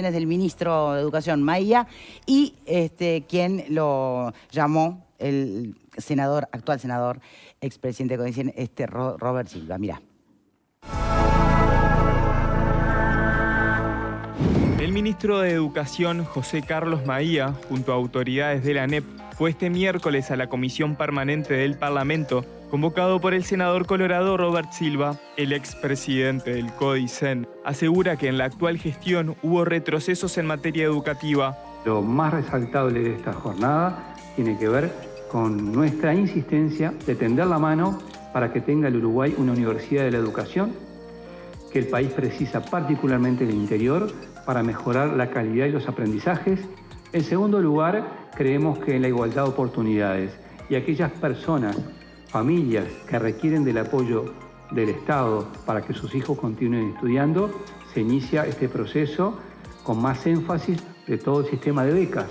Del ministro de Educación, Maía, y quien lo llamó el senador, actual senador, expresidente de Codicen, Robert Silva. Mirá. El ministro de Educación, José Carlos Maía, junto a autoridades de la ANEP, fue este miércoles a la Comisión Permanente del Parlamento, convocado por el senador colorado Robert Silva. El expresidente del Codicen asegura que en la actual gestión hubo retrocesos en materia educativa. Lo más resaltable de esta jornada tiene que ver con nuestra insistencia de tender la mano para que tenga el Uruguay una universidad de la educación, que el país precisa particularmente del interior para mejorar la calidad de los aprendizajes. En segundo lugar, creemos que en la igualdad de oportunidades y aquellas personas, familias que requieren del apoyo del Estado para que sus hijos continúen estudiando, se inicia este proceso con más énfasis de todo el sistema de becas,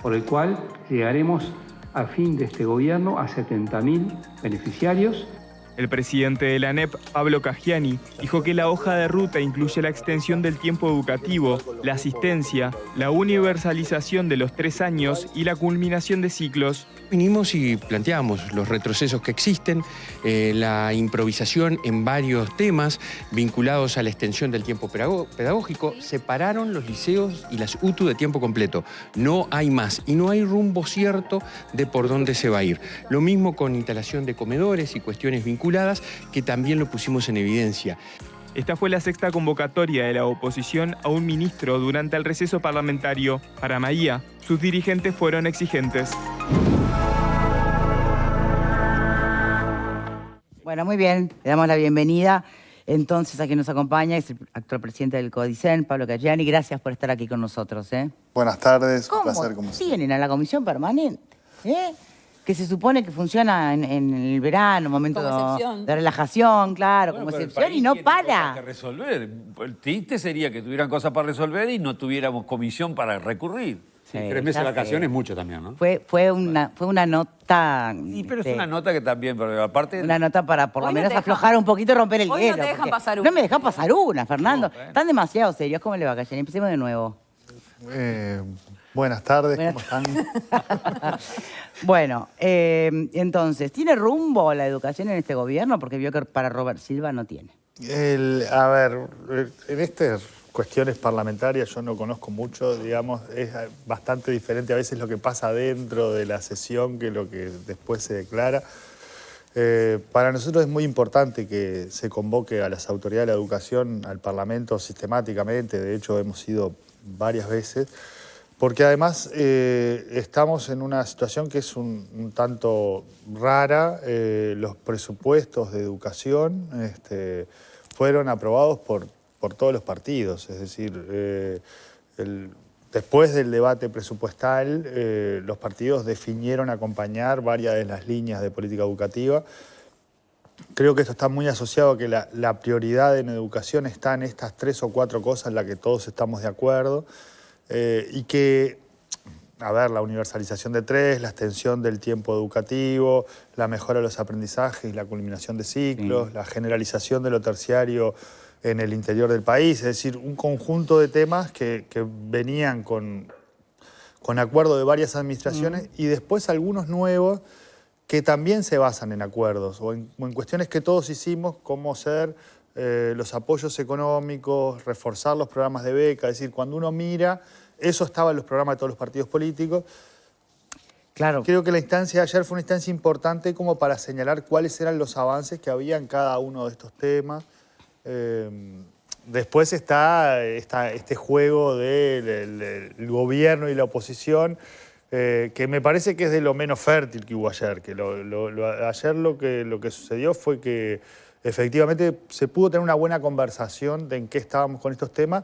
por el cual llegaremos a fin de este gobierno a 70.000 beneficiarios. El presidente de la ANEP, Pablo Caggiani, dijo que la hoja de ruta incluye la extensión del tiempo educativo, la asistencia, la universalización de los 3 años y la culminación de ciclos. Vinimos y planteamos los retrocesos que existen, la improvisación en varios temas vinculados a la extensión del tiempo pedagógico. Separaron los liceos y las UTU de tiempo completo. No hay más y no hay rumbo cierto de por dónde se va a ir. Lo mismo con instalación de comedores y cuestiones vinculadas, que también lo pusimos en evidencia. Esta fue la 6ª convocatoria de la oposición a un ministro durante el receso parlamentario. Para Maía, sus dirigentes fueron exigentes. Bueno, muy bien, le damos la bienvenida entonces a quien nos acompaña, es el actual presidente del Codicen, Pablo Caggiani. Gracias por estar aquí con nosotros. Buenas tardes, un placer como siempre. Tienen a la comisión permanente, que se supone que funciona en el verano, momento de relajación, claro, bueno, como excepción, y no para. Que resolver. El triste sería que tuvieran cosas para resolver y no tuviéramos comisión para recurrir. Sí, 3 meses de vacaciones es mucho también, ¿no? Fue una nota... Sí, pero es una nota que también, pero aparte... Una nota para por lo menos aflojar un poquito y romper el hielo. Hoy no te dejan pasar una. No me dejan pasar una, Fernando. Están demasiado serios. ¿Cómo le va, Caggiani? Empecemos de nuevo. Buenas tardes, ¿cómo están? Bueno, entonces, ¿tiene rumbo la educación en este gobierno? Porque vio que para Robert Silva no tiene. A ver, en estas cuestiones parlamentarias yo no conozco mucho, digamos, es bastante diferente a veces lo que pasa dentro de la sesión que lo que después se declara. Para nosotros es muy importante que se convoque a las autoridades de la educación, al Parlamento sistemáticamente, de hecho hemos ido varias veces, porque además estamos en una situación que es un tanto rara. Los presupuestos de educación fueron aprobados por todos los partidos, es decir, después del debate presupuestal, los partidos definieron acompañar varias de las líneas de política educativa. Creo que esto está muy asociado a que la prioridad en educación está en estas 3 o 4 cosas en las que todos estamos de acuerdo. Y que, a ver, la universalización de 3, la extensión del tiempo educativo, la mejora de los aprendizajes y la culminación de ciclos, la generalización de lo terciario en el interior del país, es decir, un conjunto de temas que venían con acuerdo de varias administraciones y después algunos nuevos que también se basan en acuerdos o en cuestiones que todos hicimos, como ser los apoyos económicos, reforzar los programas de beca, es decir, cuando uno mira, eso estaba en los programas de todos los partidos políticos. Claro. Creo que la instancia de ayer fue una instancia importante como para señalar cuáles eran los avances que había en cada uno de estos temas. Después está este juego del gobierno y la oposición, que me parece que es de lo menos fértil que hubo ayer. Que ayer lo que sucedió fue que efectivamente se pudo tener una buena conversación de en qué estábamos con estos temas,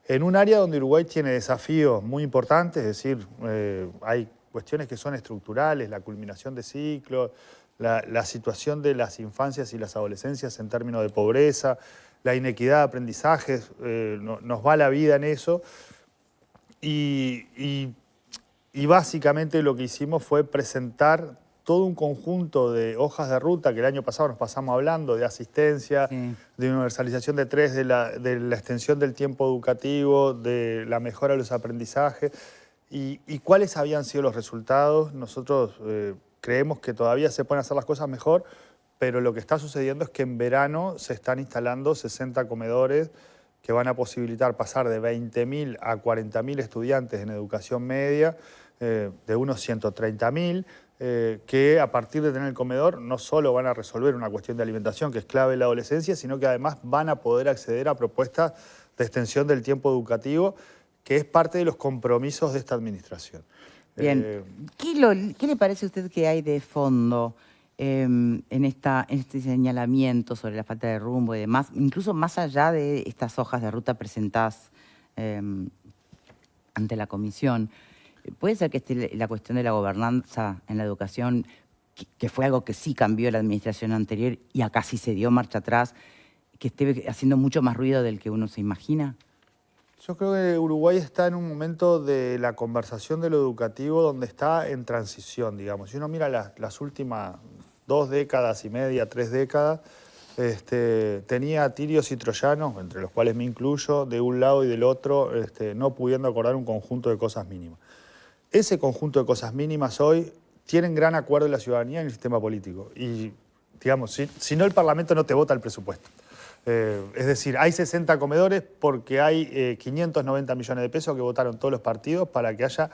en un área donde Uruguay tiene desafíos muy importantes, es decir, hay cuestiones que son estructurales, la culminación de ciclos, la situación de las infancias y las adolescencias en términos de pobreza, la inequidad de aprendizajes, nos va la vida en eso. Y básicamente lo que hicimos fue presentar todo un conjunto de hojas de ruta que el año pasado nos pasamos hablando, de asistencia, de universalización de 3, de la extensión del tiempo educativo, de la mejora de los aprendizajes. ¿Y cuáles habían sido los resultados? Nosotros creemos que todavía se pueden hacer las cosas mejor, pero lo que está sucediendo es que en verano se están instalando 60 comedores que van a posibilitar pasar de 20.000 a 40.000 estudiantes en educación media, de unos 130.000, que a partir de tener el comedor no solo van a resolver una cuestión de alimentación que es clave en la adolescencia, sino que además van a poder acceder a propuestas de extensión del tiempo educativo, que es parte de los compromisos de esta administración. Bien, ¿qué le parece a usted que hay de fondo en este señalamiento sobre la falta de rumbo y demás, incluso más allá de estas hojas de ruta presentadas ante la comisión? ¿Puede ser que la cuestión de la gobernanza en la educación, que fue algo que sí cambió la administración anterior y acá sí se dio marcha atrás, que esté haciendo mucho más ruido del que uno se imagina? Yo creo que Uruguay está en un momento de la conversación de lo educativo donde está en transición, digamos. Si uno mira las últimas 2 décadas y media, 3 décadas, tenía tirios y troyanos, entre los cuales me incluyo, de un lado y del otro, no pudiendo acordar un conjunto de cosas mínimas. Ese conjunto de cosas mínimas hoy tienen gran acuerdo en la ciudadanía y en el sistema político. Y, digamos, si no, el Parlamento no te vota el presupuesto. Es decir, hay 60 comedores porque hay 590 millones de pesos que votaron todos los partidos para que haya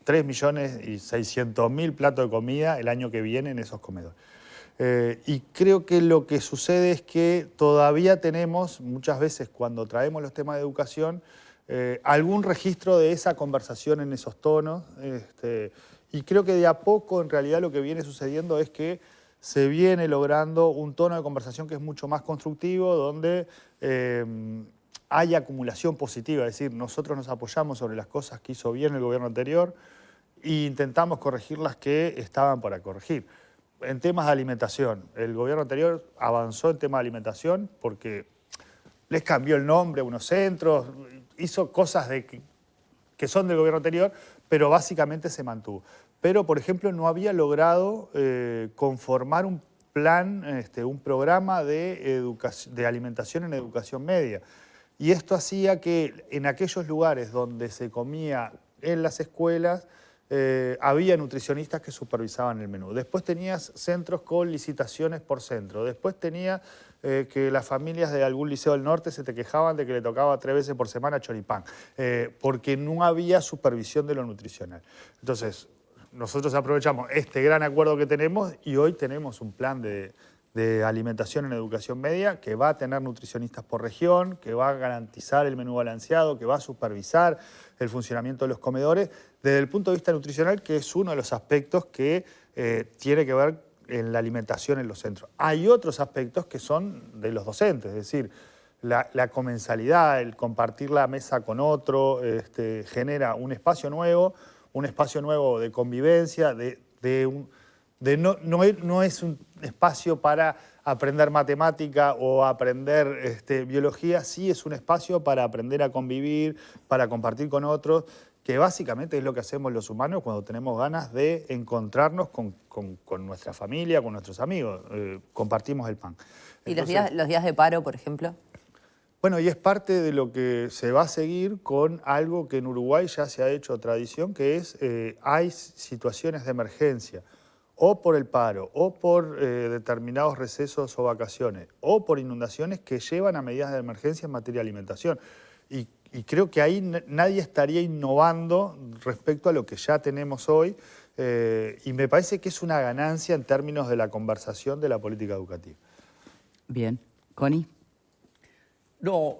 3.600.000 platos de comida el año que viene en esos comedores. Y creo que lo que sucede es que todavía tenemos, muchas veces cuando traemos los temas de educación, algún registro de esa conversación en esos tonos. Y creo que de a poco, en realidad, lo que viene sucediendo es que se viene logrando un tono de conversación que es mucho más constructivo, donde hay acumulación positiva, es decir, nosotros nos apoyamos sobre las cosas que hizo bien el gobierno anterior e intentamos corregir las que estaban para corregir. En temas de alimentación, el gobierno anterior avanzó en temas de alimentación porque les cambió el nombre a unos centros, hizo cosas que son del gobierno anterior, pero básicamente se mantuvo. Pero, por ejemplo, no había logrado conformar un plan, un programa de alimentación en educación media. Y esto hacía que en aquellos lugares donde se comía en las escuelas, había nutricionistas que supervisaban el menú. Después tenías centros con licitaciones por centro. Después tenías que las familias de algún liceo del norte se te quejaban de que le tocaba 3 veces por semana choripán, porque no había supervisión de lo nutricional. Entonces, nosotros aprovechamos este gran acuerdo que tenemos y hoy tenemos un plan de alimentación en educación media que va a tener nutricionistas por región, que va a garantizar el menú balanceado, que va a supervisar el funcionamiento de los comedores desde el punto de vista nutricional, que es uno de los aspectos que tiene que ver en la alimentación en los centros. Hay otros aspectos que son de los docentes, es decir, la comensalidad, el compartir la mesa con otro, genera un espacio nuevo de convivencia, no es un espacio para aprender matemática o aprender biología, sí es un espacio para aprender a convivir, para compartir con otros, que básicamente es lo que hacemos los humanos cuando tenemos ganas de encontrarnos con nuestra familia, con nuestros amigos, compartimos el pan. ¿Y entonces, los días de paro, por ejemplo? Bueno, y es parte de lo que se va a seguir con algo que en Uruguay ya se ha hecho tradición, que es, hay situaciones de emergencia, o por el paro, o por determinados recesos o vacaciones, o por inundaciones que llevan a medidas de emergencia en materia de alimentación. Y creo que ahí nadie estaría innovando respecto a lo que ya tenemos hoy, y me parece que es una ganancia en términos de la conversación de la política educativa. Bien. Connie. No,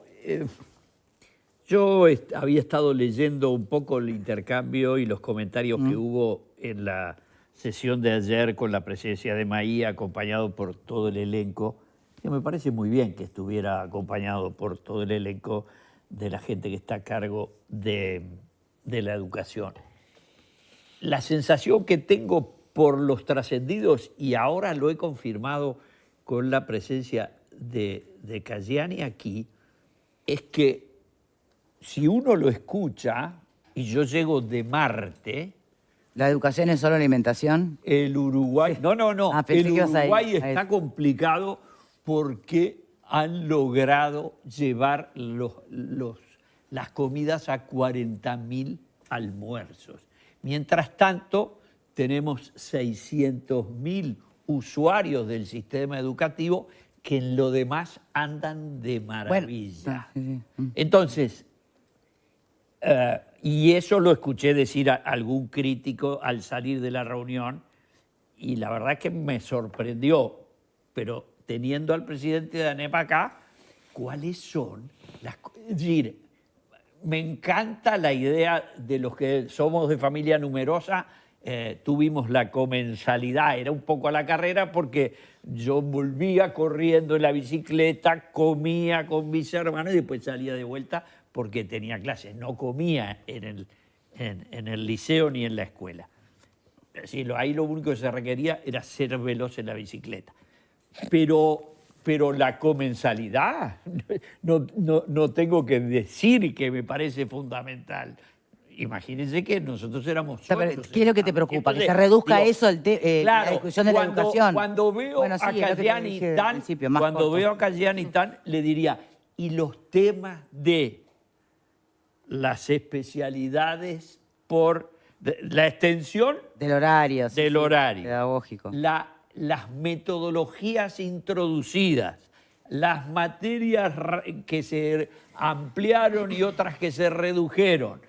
yo había estado leyendo un poco el intercambio y los comentarios que hubo en la sesión de ayer con la presencia de Maía, acompañado por todo el elenco, que me parece muy bien que estuviera acompañado por todo el elenco de la gente que está a cargo de la educación. La sensación que tengo por los trascendidos, y ahora lo he confirmado con la presencia de Caggiani aquí, es que si uno lo escucha, y yo llego de Marte, ¿La educación es solo alimentación? El Uruguay... No. Pensé El que ibas ahí. Uruguay está complicado porque han logrado llevar las comidas a 40.000 almuerzos. Mientras tanto, tenemos 600.000 usuarios del sistema educativo que en lo demás andan de maravilla. Bueno, sí. Entonces, y eso lo escuché decir a algún crítico al salir de la reunión, y la verdad es que me sorprendió, pero teniendo al presidente de ANEP acá, ¿cuáles son las cosas? Es decir, me encanta la idea de los que somos de familia numerosa. Tuvimos la comensalidad, era un poco a la carrera porque yo volvía corriendo en la bicicleta, comía con mis hermanos y después salía de vuelta porque tenía clases. No comía en el liceo ni en la escuela. Es decir, ahí lo único que se requería era ser veloz en la bicicleta. Pero la comensalidad, no tengo que decir que me parece fundamental. Imagínense que nosotros éramos solos. ¿Qué es lo que te preocupa? Entonces, ¿Que se reduzca digo, eso, la discusión de la educación? Cuando veo a Cayani Tan, le diría, y los temas de las especialidades por la extensión del horario. Pedagógico. Las metodologías introducidas, las materias que se ampliaron y otras que se redujeron,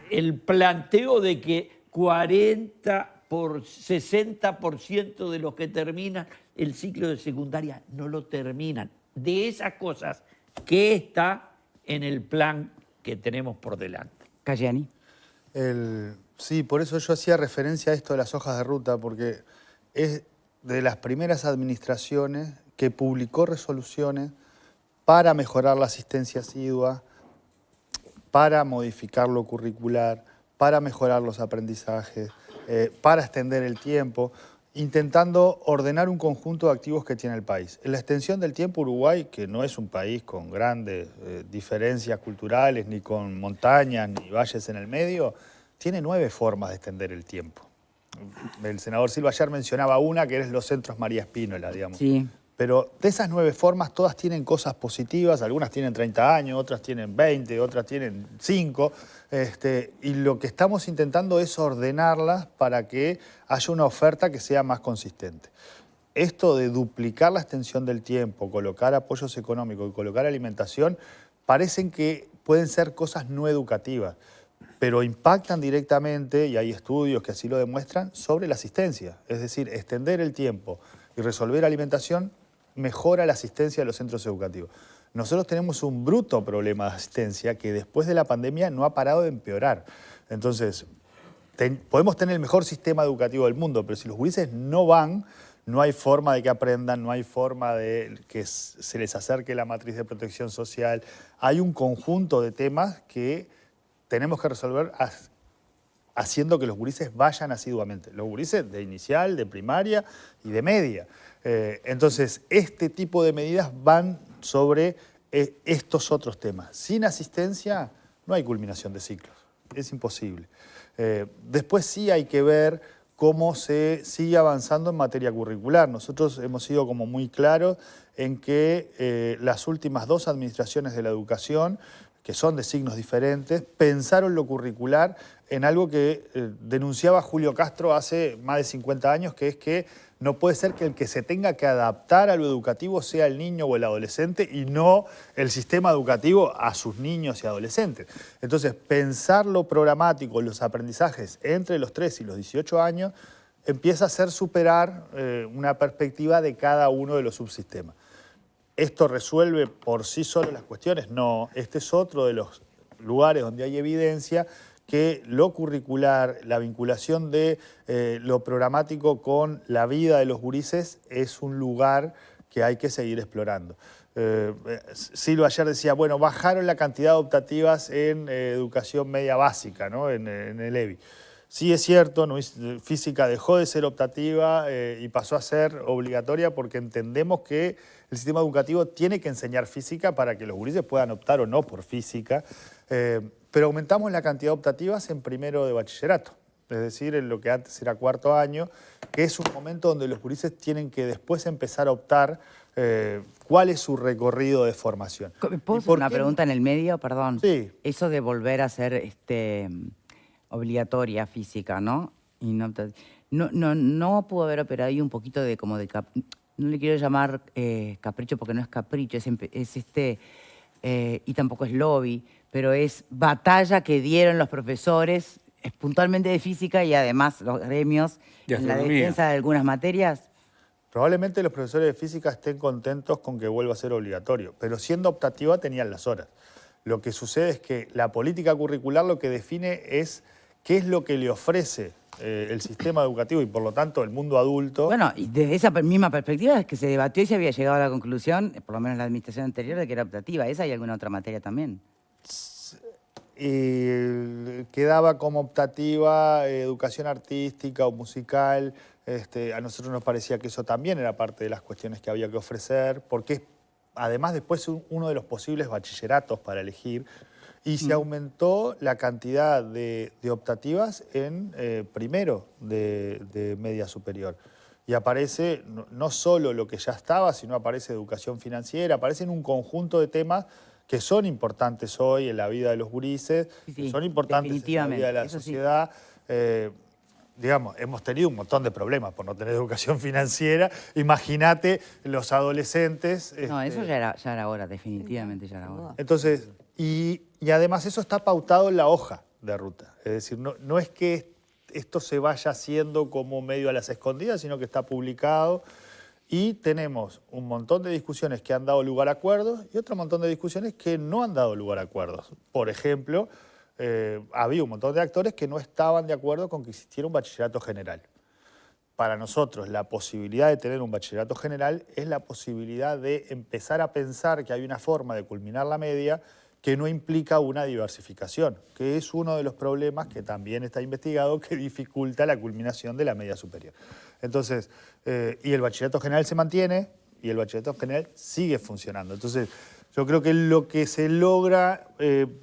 el planteo de que 60% de los que terminan el ciclo de secundaria no lo terminan. De esas cosas, ¿qué está en el plan que tenemos por delante? Cayani. Sí, por eso yo hacía referencia a esto de las hojas de ruta, porque es de las primeras administraciones que publicó resoluciones para mejorar la asistencia asidua, para modificar lo curricular, para mejorar los aprendizajes, para extender el tiempo, intentando ordenar un conjunto de activos que tiene el país. En la extensión del tiempo, Uruguay, que no es un país con grandes diferencias culturales, ni con montañas, ni valles en el medio, tiene 9 formas de extender el tiempo. El senador Silva ayer mencionaba una, que es los centros María Espínola, digamos. Sí. Pero de esas 9 formas, todas tienen cosas positivas, algunas tienen 30 años, otras tienen 20, otras tienen 5, y lo que estamos intentando es ordenarlas para que haya una oferta que sea más consistente. Esto de duplicar la extensión del tiempo, colocar apoyos económicos y colocar alimentación, parecen que pueden ser cosas no educativas, pero impactan directamente, y hay estudios que así lo demuestran, sobre la asistencia. Es decir, extender el tiempo y resolver alimentación mejora la asistencia de los centros educativos. Nosotros tenemos un bruto problema de asistencia que después de la pandemia no ha parado de empeorar. Entonces, podemos tener el mejor sistema educativo del mundo, pero si los gurises no van, no hay forma de que aprendan, no hay forma de que se les acerque la matriz de protección social. Hay un conjunto de temas que tenemos que resolver haciendo que los gurises vayan asiduamente. Los gurises de inicial, de primaria y de media. Entonces, este tipo de medidas van sobre estos otros temas. Sin asistencia no hay culminación de ciclos, es imposible. Después sí hay que ver cómo se sigue avanzando en materia curricular. Nosotros hemos sido como muy claros en que las últimas 2 administraciones de la educación, que son de signos diferentes, pensaron lo curricular en algo que denunciaba Julio Castro hace más de 50 años, que es que no puede ser que el que se tenga que adaptar a lo educativo sea el niño o el adolescente y no el sistema educativo a sus niños y adolescentes. Entonces, pensar lo programático, los aprendizajes entre los 3 y los 18 años, empieza a hacer superar una perspectiva de cada uno de los subsistemas. ¿Esto resuelve por sí solo las cuestiones? No, este es otro de los lugares donde hay evidencia que lo curricular, la vinculación de lo programático con la vida de los gurises es un lugar que hay que seguir explorando. Silva ayer decía, bueno, bajaron la cantidad de optativas en educación media básica, ¿no? en el EBI. Sí es cierto, física dejó de ser optativa y pasó a ser obligatoria porque entendemos que el sistema educativo tiene que enseñar física para que los gurises puedan optar o no por física. Pero aumentamos la cantidad de optativas en primero de bachillerato, es decir, en lo que antes era cuarto año, que es un momento donde los gurises tienen que después empezar a optar cuál es su recorrido de formación. ¿Puedo hacer una pregunta en el medio? Perdón. Sí. Eso de volver a ser obligatoria física, ¿no? Y no pudo haber operado ahí un poquito de como de... No le quiero llamar capricho porque no es capricho, y tampoco es lobby, pero es batalla que dieron los profesores, puntualmente de física y además los gremios en la defensa de algunas materias. Probablemente los profesores de física estén contentos con que vuelva a ser obligatorio, pero siendo optativa tenían las horas. Lo que sucede es que la política curricular lo que define es qué es lo que le ofrece el sistema educativo y por lo tanto el mundo adulto. Bueno, y desde esa misma perspectiva es que se debatió y se había llegado a la conclusión, por lo menos en la administración anterior, de que era optativa. ¿Esa y alguna otra materia también? Y quedaba como optativa educación artística o musical. A nosotros nos parecía que eso también era parte de las cuestiones que había que ofrecer, porque además después uno de los posibles bachilleratos para elegir, y se aumentó la cantidad de optativas en primero de media superior. Y aparece no solo lo que ya estaba, sino aparece educación financiera, aparecen un conjunto de temas que son importantes hoy en la vida de los gurises, que son importantes en la vida de la sociedad. Digamos, hemos tenido un montón de problemas por no tener educación financiera. Imagínate los adolescentes. No, eso ya era hora, definitivamente ya era hora. Entonces, y además eso está pautado en la hoja de ruta. Es decir, no es que esto se vaya haciendo como medio a las escondidas, sino que está publicado. Y tenemos un montón de discusiones que han dado lugar a acuerdos y otro montón de discusiones que no han dado lugar a acuerdos. Por ejemplo, había un montón de actores que no estaban de acuerdo con que existiera un bachillerato general. Para nosotros, la posibilidad de tener un bachillerato general es la posibilidad de empezar a pensar que hay una forma de culminar la media que no implica una diversificación, que es uno de los problemas que también está investigado que dificulta la culminación de la media superior. Entonces, y el bachillerato general se mantiene y el bachillerato general sigue funcionando. Entonces, yo creo que lo que se logra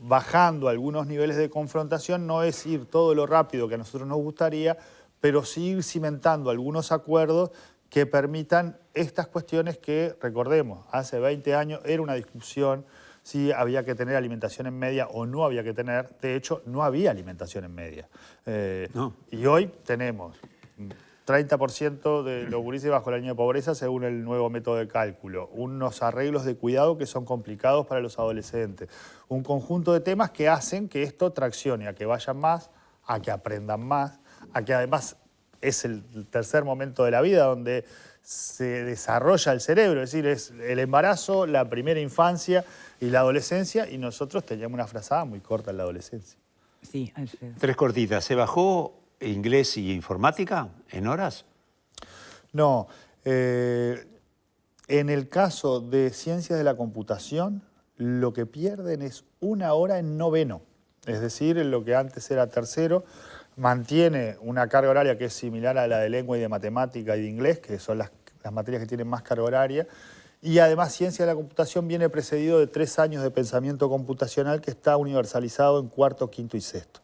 bajando algunos niveles de confrontación no es ir todo lo rápido que a nosotros nos gustaría, pero sí ir cimentando algunos acuerdos que permitan estas cuestiones que, recordemos, hace 20 años era una discusión si había que tener alimentación en media o no había que tener. De hecho, no había alimentación en media. Y hoy tenemos 30% de los gurises bajo la línea de pobreza según el nuevo método de cálculo, unos arreglos de cuidado que son complicados para los adolescentes, un conjunto de temas que hacen que esto traccione a que vayan más, a que aprendan más, a que además es el tercer momento de la vida donde se desarrolla el cerebro, es decir, es el embarazo, la primera infancia y la adolescencia, y nosotros teníamos una frazada muy corta en la adolescencia. Sí, Alfredo. 3 cortitas. ¿Se bajó inglés y informática en horas? No. En el caso de ciencias de la computación, lo que pierden es 1 hora en noveno. Es decir, en lo que antes era tercero, mantiene una carga horaria que es similar a la de lengua y de matemática y de inglés, que son las materias que tienen más carga horaria. Y además, ciencia de la computación viene precedido de 3 años de pensamiento computacional que está universalizado en cuarto, quinto y sexto.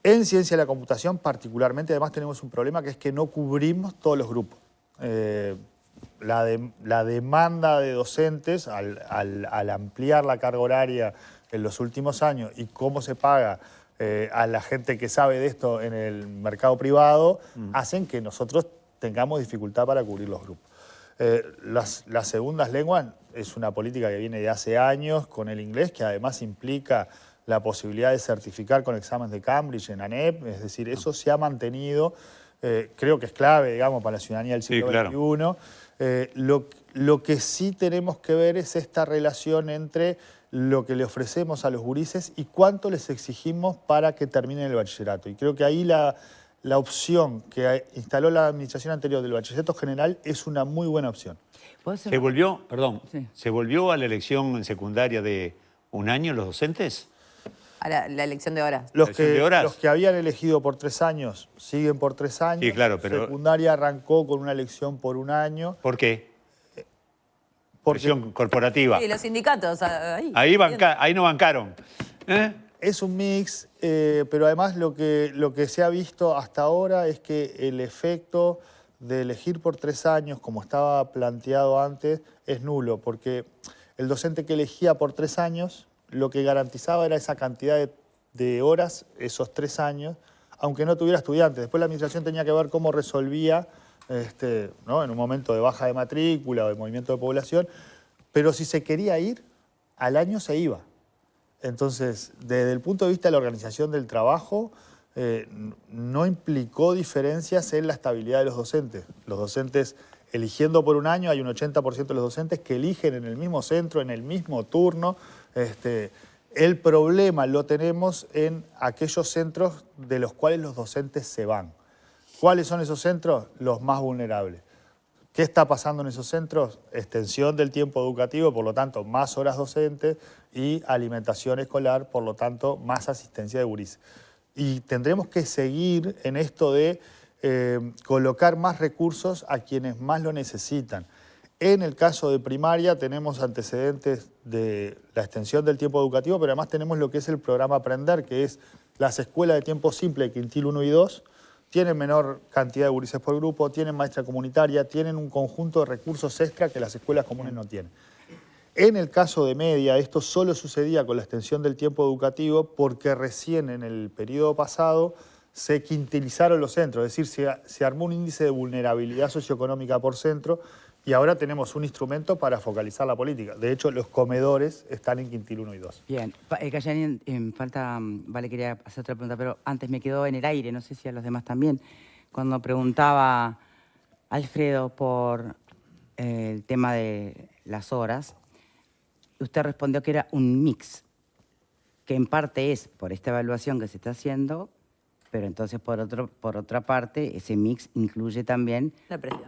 En ciencia de la computación, particularmente, además tenemos un problema que es que no cubrimos todos los grupos. La demanda de docentes, al ampliar la carga horaria en los últimos años y cómo se paga a la gente que sabe de esto en el mercado privado, hacen que nosotros tengamos dificultad para cubrir los grupos. Las segundas lenguas es una política que viene de hace años con el inglés, que además implica la posibilidad de certificar con exámenes de Cambridge en ANEP, es decir, eso se ha mantenido, creo que es clave, digamos, para la ciudadanía del siglo XXI. Lo que sí tenemos que ver es esta relación entre lo que le ofrecemos a los gurises y cuánto les exigimos para que terminen el bachillerato. Y creo que ahí la opción que instaló la administración anterior del bachillerato general es una muy buena opción. ¿Se volvió, se volvió a la elección en secundaria de 1 año los docentes? A la elección de horas. Los que habían elegido por 3 años siguen por 3 años. Sí, claro, pero secundaria arrancó con una elección por 1 año. ¿Por qué? Presión corporativa. Sí, los sindicatos. Ahí no bancaron. Es un mix, pero además lo que se ha visto hasta ahora es que el efecto de elegir por 3 años, como estaba planteado antes, es nulo, porque el docente que elegía por 3 años, lo que garantizaba era esa cantidad de horas, esos 3 años, aunque no tuviera estudiantes. Después la administración tenía que ver cómo resolvía, ¿no? En un momento de baja de matrícula o de movimiento de población, pero si se quería ir, al año se iba. Entonces, desde el punto de vista de la organización del trabajo, no implicó diferencias en la estabilidad de los docentes. Los docentes eligiendo por un año, hay un 80% de los docentes que eligen en el mismo centro, en el mismo turno. El problema lo tenemos en aquellos centros de los cuales los docentes se van. ¿Cuáles son esos centros? Los más vulnerables. ¿Qué está pasando en esos centros? Extensión del tiempo educativo, por lo tanto, más horas docentes y alimentación escolar, por lo tanto, más asistencia de gurises. Y tendremos que seguir en esto de colocar más recursos a quienes más lo necesitan. En el caso de primaria tenemos antecedentes de la extensión del tiempo educativo, pero además tenemos lo que es el programa Aprender, que es las escuelas de tiempo simple, quintil 1 y 2, tienen menor cantidad de gurises por grupo, tienen maestra comunitaria, tienen un conjunto de recursos extra que las escuelas comunes no tienen. En el caso de media, esto solo sucedía con la extensión del tiempo educativo porque recién en el periodo pasado se quintilizaron los centros, es decir, se armó un índice de vulnerabilidad socioeconómica por centro y ahora tenemos un instrumento para focalizar la política. De hecho, los comedores están en quintil 1 y 2. Bien, Cayani, falta, Vale, quería hacer otra pregunta, pero antes me quedó en el aire, no sé si a los demás también, cuando preguntaba Alfredo por el tema de las horas, usted respondió que era un mix, que en parte es por esta evaluación que se está haciendo, pero entonces por otra parte ese mix incluye también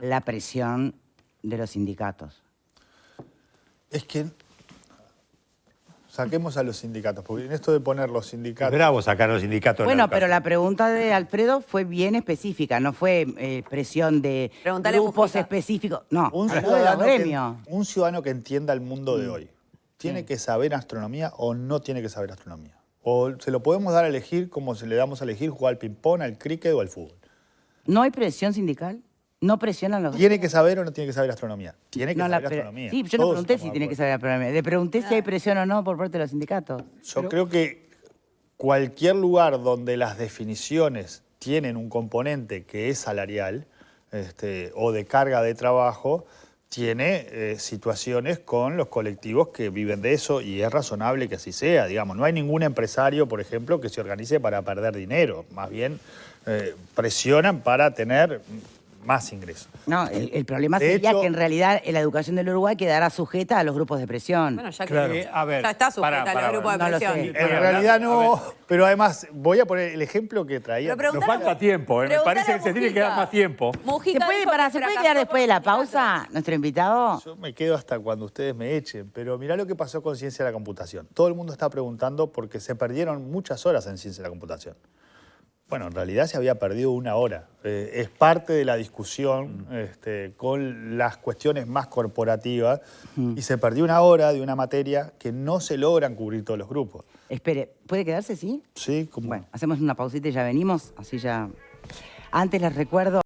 la presión de los sindicatos. Es que saquemos a los sindicatos, porque en esto de poner los sindicatos... Es bravo sacar a los sindicatos. Bueno, pero la pregunta de Alfredo fue bien específica, no fue presión de grupos específicos. No, un ciudadano que entienda el mundo de hoy, ¿tiene que saber astronomía o no tiene que saber astronomía? O se lo podemos dar a elegir como se le damos a elegir jugar al ping-pong, al cricket o al fútbol. ¿No hay presión sindical? ¿No presionan los... ¿Tiene que saber o no tiene que saber astronomía? Tiene que saber astronomía. Sí, yo no pregunté si tiene que saber astronomía. Le pregunté si hay presión o no por parte de los sindicatos. Yo creo que cualquier lugar donde las definiciones tienen un componente que es salarial o de carga de trabajo, tiene situaciones con los colectivos que viven de eso y es razonable que así sea. Digamos, no hay ningún empresario, por ejemplo, que se organice para perder dinero. Más bien presionan para tener más ingresos. No, el problema sería que en realidad la educación del Uruguay quedará sujeta a los grupos de presión. Bueno, ya que ya está sujeta a los grupos de presión. En realidad no, pero además voy a poner el ejemplo que traía. Nos falta tiempo, me parece que se tiene que dar más tiempo. ¿Se puede quedar después de la pausa, nuestro invitado? Yo me quedo hasta cuando ustedes me echen, pero mirá lo que pasó con Ciencia de la Computación. Todo el mundo está preguntando porque se perdieron muchas horas en Ciencia de la Computación. Bueno, en realidad se había perdido 1 hora. Es parte de la discusión con las cuestiones más corporativas y se perdió 1 hora de una materia que no se logran cubrir todos los grupos. Espere, ¿puede quedarse, sí? Sí, como... Bueno, hacemos una pausita y ya venimos, así ya... Antes les recuerdo...